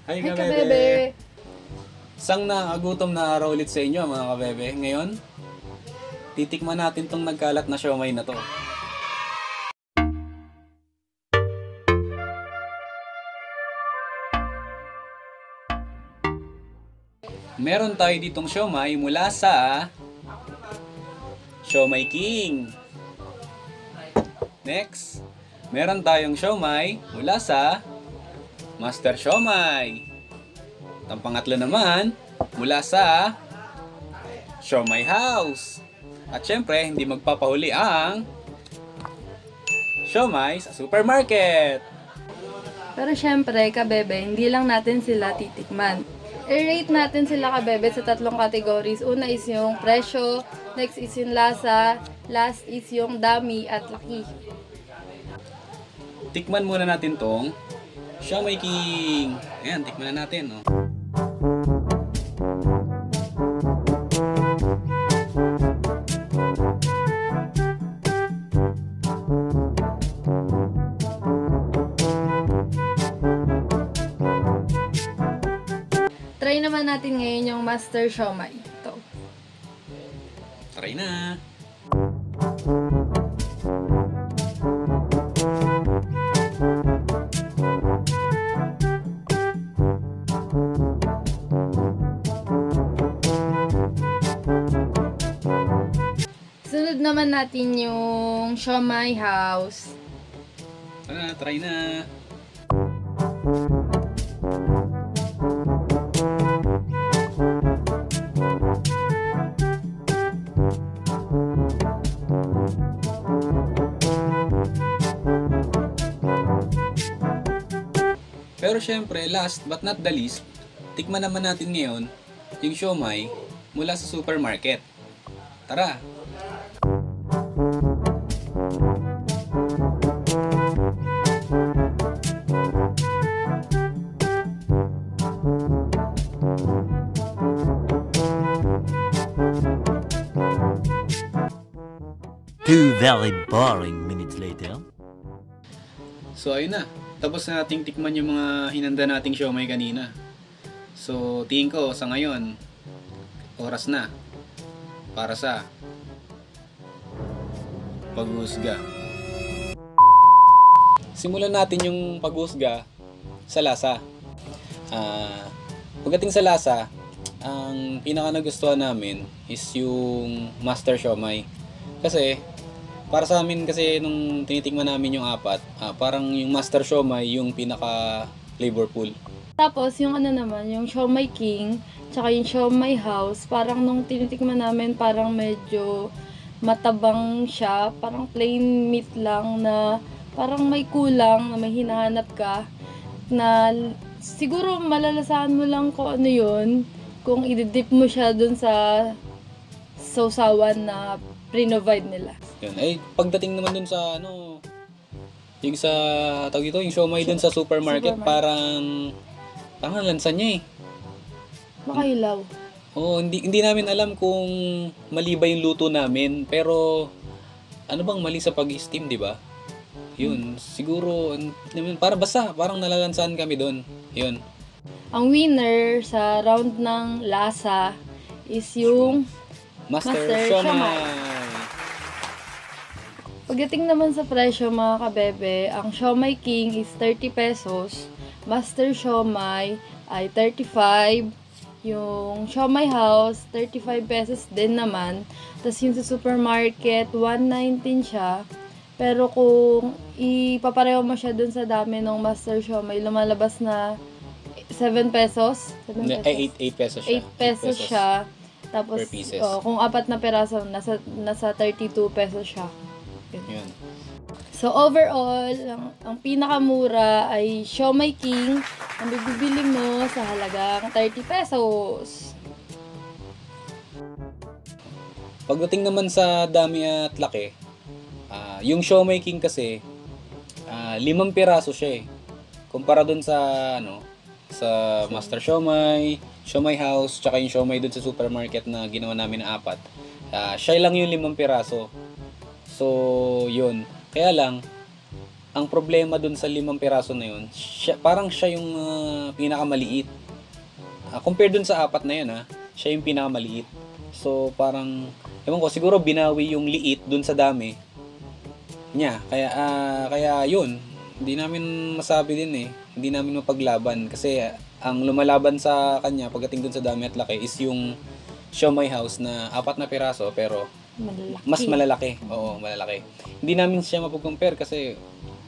Hi Hi kabebe! kabebe! Isang nakagutom na araw ulit sa inyo mga kabebe. Ngayon, titikman natin tong nagkalat na siomay na to. Meron tayo ditong siomay mula sa Siomay King. Next, meron tayong siomay mula sa Master Siomay. Ang pangatlo naman, mula sa Siomay House. At syempre, hindi magpapahuli ang siomay sa supermarket. Pero syempre, kabebe, hindi lang natin sila titikman. I-rate natin sila kabebe sa tatlong categories. Una is yung presyo, next is yung lasa, last is yung dami at laki. Tikman muna natin tong Siomay King. Ayan, tikman na natin. Oh. Try naman natin ngayon yung Master Siomay. Ito. Try na. Sunod naman natin yung Siomay House. Tara, try na. Pero syempre, last but not the least, tikman naman natin ngayon yung siomay mula sa supermarket. Tara! Two very boring minutes later. So ayun na, tapos na nating tikman yung mga hinanda nating siomay kanina. So tingin ko sa ngayon, oras na para sa paghusga. Simulan natin yung paghusga sa lasa. Pagdating sa lasa, ang pinaka nagustuhan namin is yung Master Siomay. Kasi para sa amin kasi nung tinitikman namin yung apat, parang yung Master Siomay yung pinaka flavorful. Tapos yung ano naman, yung Siomay King, tsaka yung Siomay House, parang nung tinitikman namin, parang medyo matabang siya, parang plain meat lang na parang may kulang na may hinahanap ka na siguro malalasahan mo lang kung ano yun kung i-dip mo siya dun sa sausawan na pre-provide nila. Yun. Ay, pagdating naman dun sa ano, yung sa tawag dito, yung siomay dun sa supermarket, parang lansa niya eh. Makailaw. Oo, hindi namin alam kung mali ba yung luto namin, pero ano bang mali sa pag-steam, di ba? Yun, siguro, para basta, parang nalalansahan kami doon. Yun. Ang winner sa round ng lasa is yung Master Master Siomay. Pagdating naman sa presyo mga kabebe, ang Siomay King is 30 pesos, Master Siomay ay 35, yung Siomay House 35 pesos din naman, tapos yung sa supermarket 119 siya. Pero kung ipapareho mo siya dun sa dami ng Master Siomay, lumalabas na 7 pesos. 7 pesos. Ay, 8 pesos siya. 8 pesos siya. Tapos, Per pieces. kung apat na peraso, nasa 32 pesos siya. Yun. So, overall, ang pinakamura ay Siomay King. Ang bibili mo sa halagang 30 pesos. Pagdating naman sa dami at laki, yung Siomay King kasi, 5 piraso siya eh. Kumpara dun sa, sa Master Siomay, Siomay House, tsaka yung siomay dun sa supermarket na ginawa namin na 4. Siya lang yung 5 piraso. So, yun. Kaya lang, ang problema dun sa 5 piraso na yun, parang siya yung pinakamaliit. Compare dun sa 4 na yun siya yung pinakamaliit. So parang, ewan ko, siguro binawi yung liit dun sa dami niya. Kaya yun, hindi namin masabi din hindi namin mapaglaban. Kasi ang lumalaban sa kanya pagdating dun sa dami at laki is yung siomai house na 4 na piraso pero Malalaki. mas malalaki. Oo, malalaki. Hindi namin siya mapag-compare kasi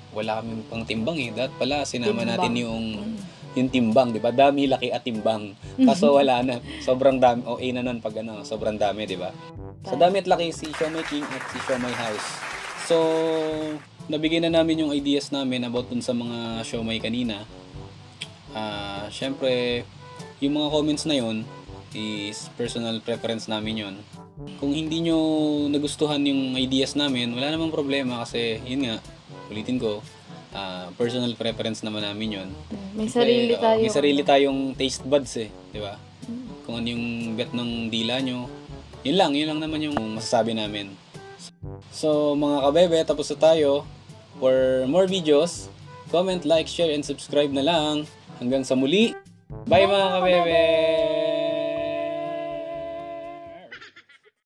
wala kaming pang timbang Dapat pala sinama Timbang. natin yung timbang, 'di ba? Dami, laki at timbang. Kaso wala na. Sobrang dami. A na nun pag sobrang dami, 'di ba? Sa dami at laki si Siomai King at si Siomai House. So, nabigay na namin yung ideas namin about dun sa mga siomai kanina. Syempre, yung mga comments na yon is personal preference namin yon. Kung hindi nyo nagustuhan yung ideas namin, wala namang problema kasi yun nga, ulitin ko, personal preference naman namin yon. May sarili tayo. May sarili tayong taste buds di ba? Kung ano yung bet ng dila nyo, yun lang naman yung masasabi namin. So mga kabebe, tapos na tayo. For more videos, comment, like, share, and subscribe na lang. Hanggang sa muli. Bye mga kabebe!